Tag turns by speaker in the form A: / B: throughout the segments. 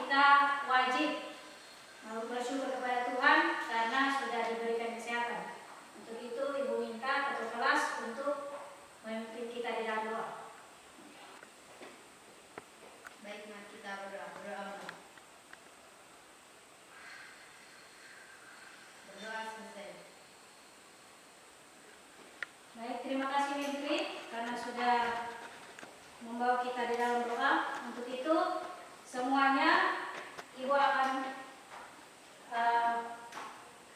A: kita wajib bersyukur kepada Tuhan karena sudah diberikan kesehatan. Untuk itu Ibu minta ketua kelas untuk memimpin kita di dalam doa.
B: Baik, mari kita berdoa. Berdoa selesai.
A: Baik, terima kasih Menteri karena sudah membawa kita di dalam doa. Untuk itu semuanya Ibu akan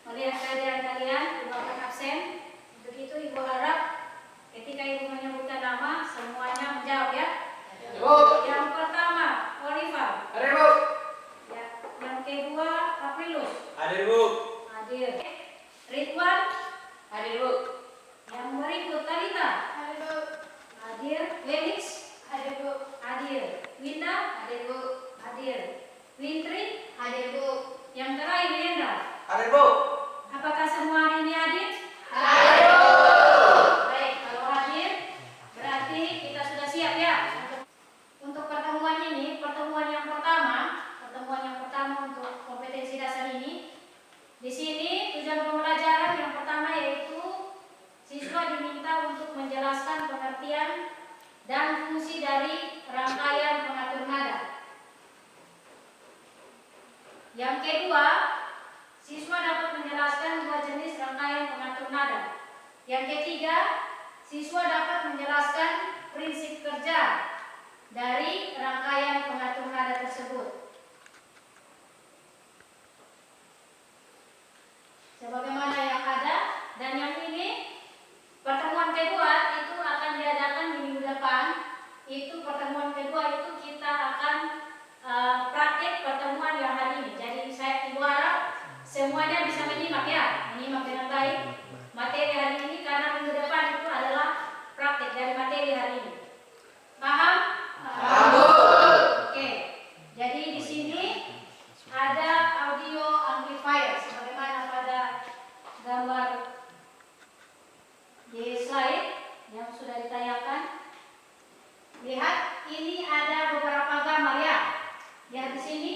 A: melihat keadaan kalian, Ibu akan absen. Untuk itu Ibu harap ketika Ibu menyebutkan nama semuanya menjawab ya.
C: Ibu.
A: Yang pertama Oliver.
C: Ada Ibu.
A: Ya, yang kedua Aprilus.
C: Hadir Ibu.
A: Hadir. Ridwan.
C: Hadir Ibu.
A: Yang berikut Talita.
B: Hadir, Bu.
A: Hadir. Felix.
B: Hadir, Bu.
A: Hadir. Winda.
B: Hadir, Bu.
A: Hadir. Wintri.
B: Hadir, Bu.
A: Yang terakhir Hendra.
C: Hadir Bu.
A: Apakah semua hari ini hadir?
B: Hadir, Bu.
A: Baik, kalau hadir berarti kita sudah siap ya. Untuk pertemuan ini, pertemuan yang pertama untuk kompetensi dasar ini. Di sini tujuan pembelajaran yang pertama yaitu siswa diminta untuk menjelaskan pengertian dan fungsi dari rangkaian pengatur nada. Yang kedua, siswa dapat menjelaskan dua jenis rangkaian pengatur nada. Yang ketiga, siswa dapat menjelaskan prinsip kerja dari rangkaian pengatur nada tersebut. Sebagaimana yang ada, dan yang ini pertemuan kedua itu akan diadakan di minggu depan. Itu pertemuan kedua itu kita akan praktek pertemuan yang hari ini. Jadi saya Ibu harap semuanya bisa menyimak ya, menyimak dengan baik materi hari ini karena minggu depan itu adalah praktek dari materi hari ini. Paham?
C: Paham, Bu.
A: Oke. Jadi di sini ada audio amplifier sebagaimana pada gambar di slide yang sudah ditayangkan. Lihat, ini ada beberapa gambar ya. Lihat di sini,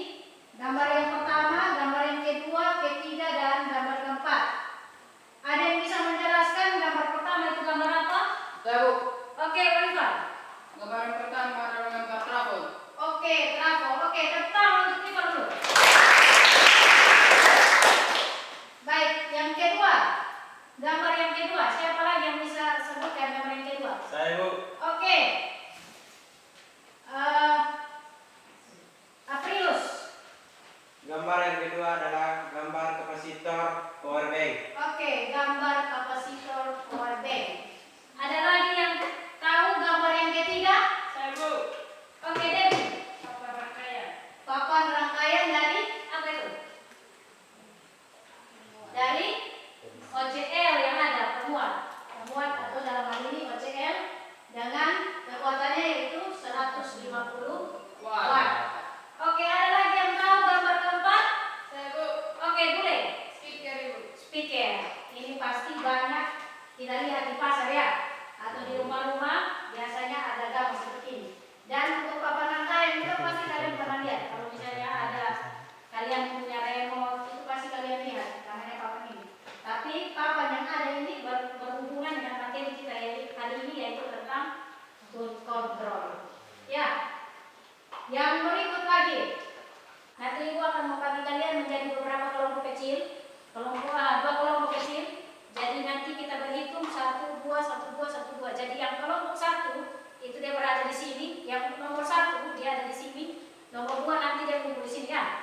A: gambar yang pertama, gambar yang kedua, ketiga, dan gambar keempat. Ada yang bisa menjelaskan gambar pertama itu gambar apa?
C: Saya Bu.
A: Oke, Oliver.
C: Gambar yang pertama adalah gambar trafo.
A: Oke, bravo. Oke, tepuk untuk kita dulu. Baik, yang kedua. Gambar yang kedua. Siapa lagi yang bisa sebutkan gambar yang kedua?
C: Saya Bu.
A: Oke. Aprilus.
C: Gambar yang kedua adalah gambar kapasitor power bank.
A: Oke, gambar kapasitor power bank. Ada lagi yang tahu gambar yang ketiga?
C: Saya Bu.
A: Oke, Debbie.
C: Papan rangkaian.
A: Papan rangkaian dari apa itu? Dari OCL yang ada pemuat atau dalam hal ini OCL dengan kekuatannya yaitu 150 watt. Oke, ada lagi yang tahu gambar keempat?
B: Saya, Bu.
A: Oke, boleh.
B: Speaker, Ibu.
A: Speaker. Ini pasti banyak kita lihat di pasar ya, atau di rumah-rumah biasanya ada gambar seperti ini. Dan untuk papan rangkaian itu pasti kalian pernah lihat. Kalau misalnya ada kalian punya remote itu pasti kalian lihat namanya papan ini. Tapi papan yang ada ini berhubungan dengan materi kita hari ini yaitu tentang tone control. Ya. Yang berikut lagi. Nanti Ibu akan membagi kalian menjadi beberapa kelompok kecil. Dua kelompok kecil. Jadi nanti kita berhitung 1, 2, 1, 2, 1, 2. Jadi yang kelompok 1 itu dia berada di sini. Yang nomor 1 dia ada di sini. Nomor 2 nanti dia kumpul di sini ya.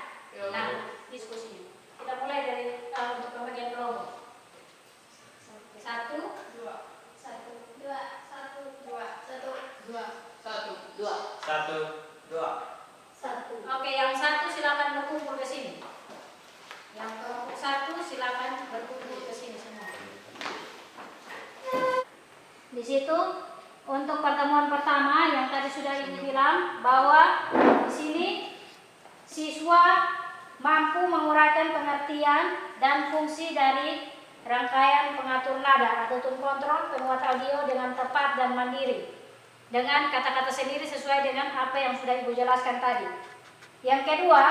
A: Nah, diskusinya. Kita mulai dari untuk pembagian kelompok. 1, 2, 1, 2, 1, 2, 1, 2. 1. Oke, yang 1 silakan berkumpul ke sini. Yang kelompok 1 silakan berkumpul ke sini semua. Di situ untuk pertemuan pertama yang tadi sudah Ibu bilang bahwa di sini siswa mampu menguraikan pengertian dan fungsi dari rangkaian pengatur nada atau tone control pemuat audio dengan tepat dan mandiri dengan kata-kata sendiri sesuai dengan apa yang sudah Ibu jelaskan tadi. Yang kedua,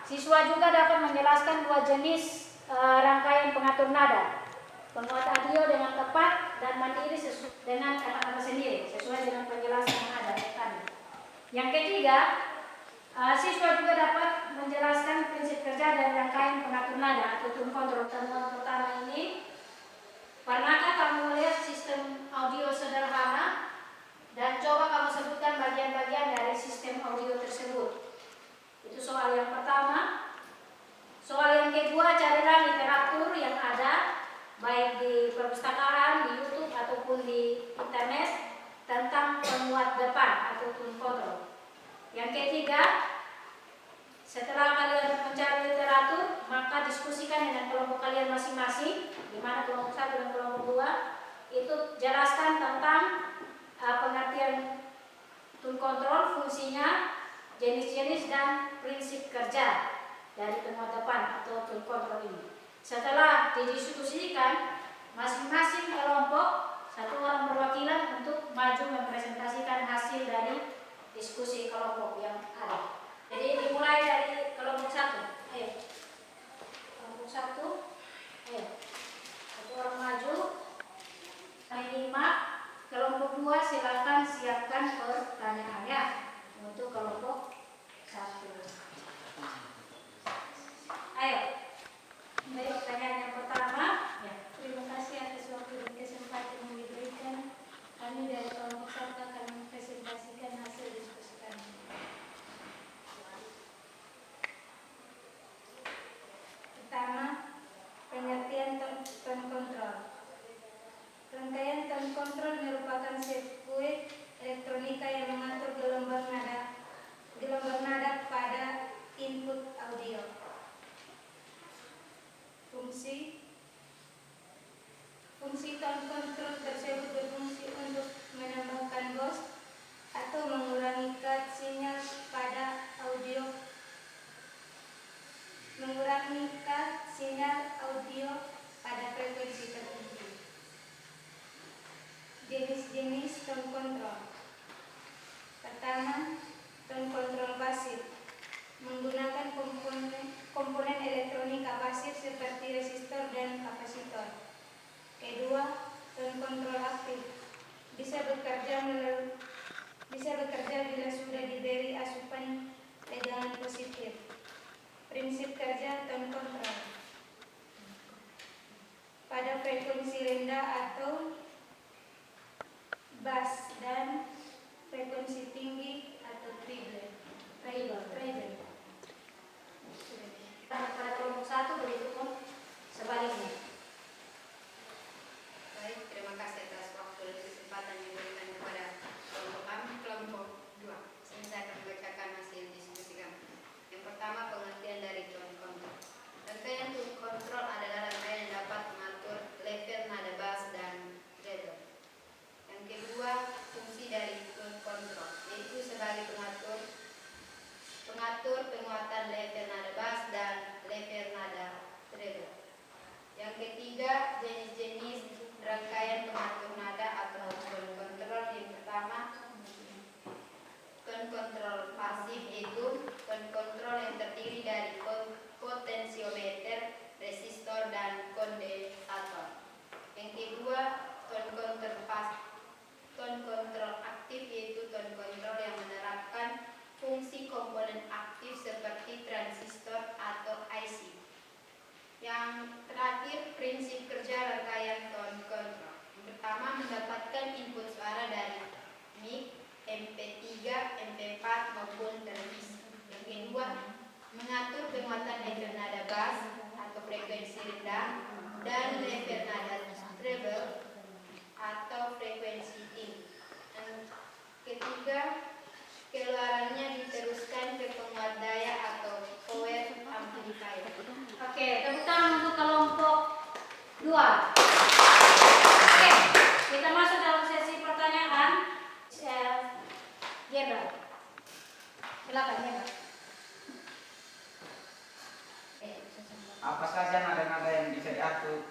A: siswa juga dapat menjelaskan dua jenis rangkaian pengatur nada. Penguat audio dengan tepat dan mandiri dengan kata-kata sendiri sesuai dengan penjelasan yang ada tadi. Yang ketiga, siswa juga dapat menjelaskan prinsip kerja dan rangkaian pengatur nada atau tone control. Temuan pertama ini, pernahkah kamu melihat sistem audio sederhana dan coba kamu sebutkan bagian-bagian dari sistem audio tersebut? Itu soal yang pertama. Soal yang kedua, carilah literatur yang ada baik di perpustakaan, di YouTube ataupun di internet tentang penguat depan atau tone control. Yang ketiga, setelah kalian mencari literatur, maka diskusikan dengan kelompok kalian masing-masing, di mana kelompok 1 dan kelompok 2, itu jelaskan tentang pengertian tone control, fungsinya, jenis-jenis dan prinsip kerja dari penguat depan atau tone control ini. Setelah didiskusikan, masing-masing kelompok satu orang perwakilan untuk maju mempresentasikan hasil dari diskusi kelompok yang ada. Jadi dimulai dari kelompok 1. Ayo. Kelompok 1. Ayo. Satu orang maju. Menyimak. Kelompok 2 silakan siapkan pertanyaannya untuk kelompok 1. Ayo. Baik, pertanyaan yang pertama. Ya, terima kasih atas waktu dan kesempatan yang diberikan. Kami dari kelompok 1 akan mempresentasikan hasil diskusi kami. Pertama, pengertian tone control. Rangkaian tone control merupakan sirkuit elektronika yang mengatur gelombang nada pada input audio. Fungsi tone control tersebut berfungsi untuk menambahkan boost atau mengurangi cut sinyal pada frekuensi tertentu. Jenis-jenis tone control. Pertama, tone control pasif, menggunakan komponen elektronika pasif seperti resistor dan kapasitor. Kedua, tone control aktif, bisa bekerja bila sudah diberi asupan tegangan positif. Prinsip kerja tone control pada frekuensi rendah atau bass dan frekuensi tinggi atau treble. Pada kelompok 1 begitu pun sebaliknya.
B: Baik, terima kasih atas waktu dan kesempatan yang diberikan kepada kelompok kami, kelompok 2. Saya akan membacakan hasil diskusi kami. Yang pertama, pengertian dari tone control. Rangkaian tone control adalah rangkaian yang dapat mengatur level nada bass dan treble. Yang kedua, fungsi dari tone control yaitu sebagai pengatur penguatan level nada bass dan level nada treble. Yang ketiga, jenis-jenis rangkaian pengatur nada atau tone control. Yang pertama, tone control pasif yaitu tone control yang terdiri dari potensiometer, resistor, dan kondensator. Yang kedua, tone control aktif yaitu tone control yang menerapkan fungsi komponen aktif seperti transistor atau IC. Yang terakhir, prinsip kerja rangkaian tone control. Yang pertama, mendapatkan input suara dari mic, MP3, MP4 maupun televisi. Yang kedua, mengatur penguatan level nada bass atau frekuensi rendah dan level nada treble atau frekuensi tinggi. Yang ketiga, keluarannya diteruskan ke penguat daya atau power amplifier.
A: Oke, tepuk tangan untuk kelompok 2. Oke, kita masuk dalam sesi pertanyaan. Jebra, silakan Jebra.
C: Apa saja nada-nada yang bisa diatur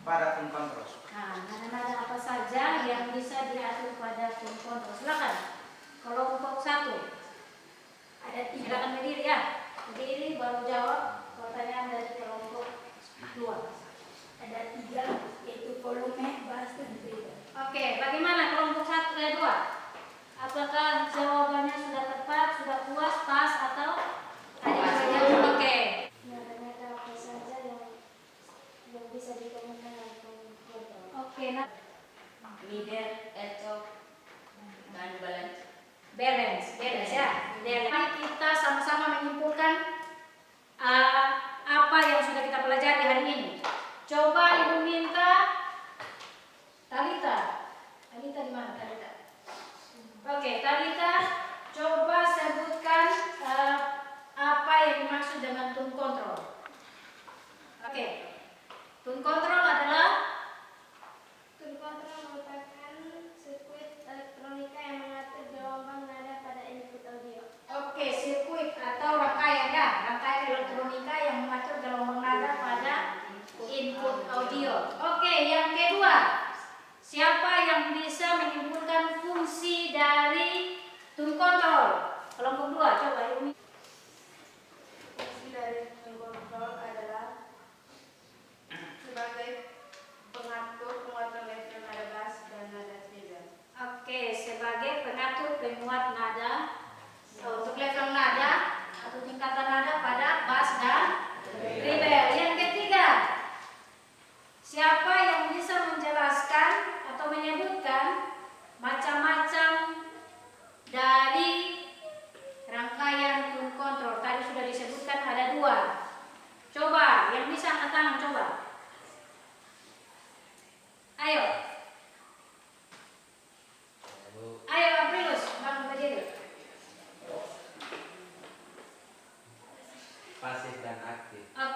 C: pada tone control?
A: Nah, nada-nada apa saja yang bisa diatur pada tone control? Silakan. Kelompok 1. Silakan berdiri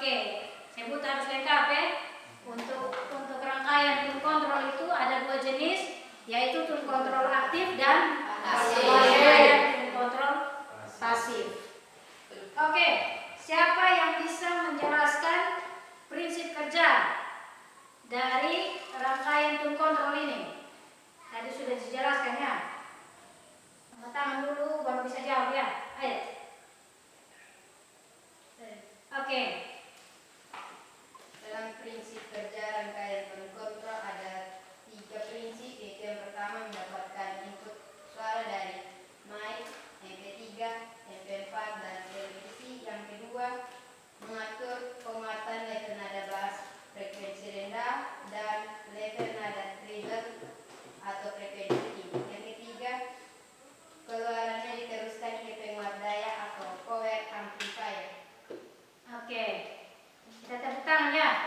A: Oke, sebut harus lengkap ya. Untuk rangkaian tool control itu ada 2 jenis, yaitu tool control aktif dan rangkaian tool control pasif. Oke, siapa yang bisa menjelaskan prinsip kerja dari rangkaian tool control ini? Tadi sudah dijelaskan ya. Angkat tangan dulu baru bisa jawab ya. Ayo. Oke.
B: Dalam prinsip kerja rangkaian tool control ada 3 prinsip, yaitu yang pertama mendapatkan input suara dari mic, MP3, MP4, dan televisi. Yang kedua, mengatur penguatan level nada bass frekuensi rendah dan level nada treble atau frekuensi tinggi. Yang ketiga, keluarannya diteruskan ke penguat daya atau power amplifier.
A: Oke. Kita tepuk tangan ya.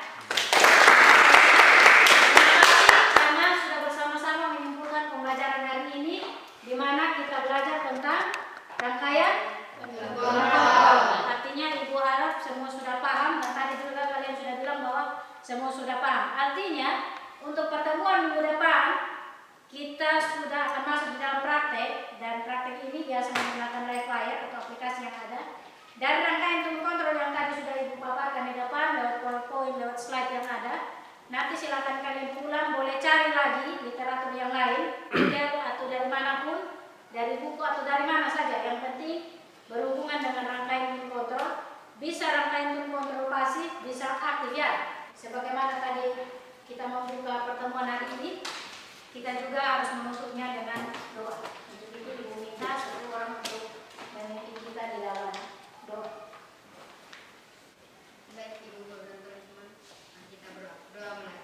A: Karena sudah bersama-sama menyimpulkan pembelajaran hari ini, di mana kita belajar tentang rangkaian control. Artinya Ibu harap semua sudah paham, dan tadi juga kalian sudah bilang bahwa semua sudah paham. Artinya untuk pertemuan minggu depan kita sudah akan masuk di dalam praktek, dan praktek ini biasa menggunakan live wire atau aplikasi yang ada. Dari rangkaian tool control yang tadi sudah Ibu paparkan di depan lewat PowerPoint, lewat slide yang ada, nanti silakan kalian pulang, boleh cari lagi literatur yang lain, video atau dari manapun, dari buku atau dari mana saja. Yang penting berhubungan dengan rangkaian tool control, bisa rangkaian tool control pasif, bisa aktif ya. Sebagaimana tadi kita membuka pertemuan hari ini, kita juga harus menutupnya dengan doa. Untuk itu Ibu minta satu orang untuk memimpin kita di dalam doa.
B: Baik Ibu Guru dan teman-teman, kita berdoa mulai.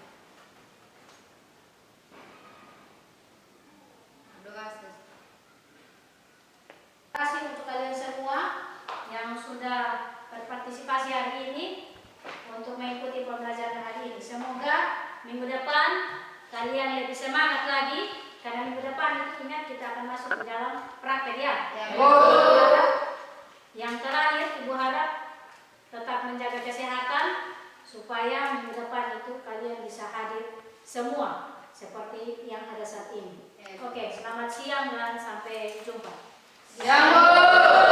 B: Doa selesai.
A: Terima kasih untuk kalian semua yang sudah berpartisipasi hari ini untuk mengikuti pembelajaran hari ini. Semoga minggu depan kalian lebih semangat lagi, karena minggu depan itu ingat kita akan masuk ke dalam praktek ya. Yang terakhir Ibu harap tetap menjaga kesehatan supaya minggu depan itu kalian bisa hadir semua seperti yang ada saat ini. Oke, selamat siang dan sampai jumpa.
C: Siang, Bu.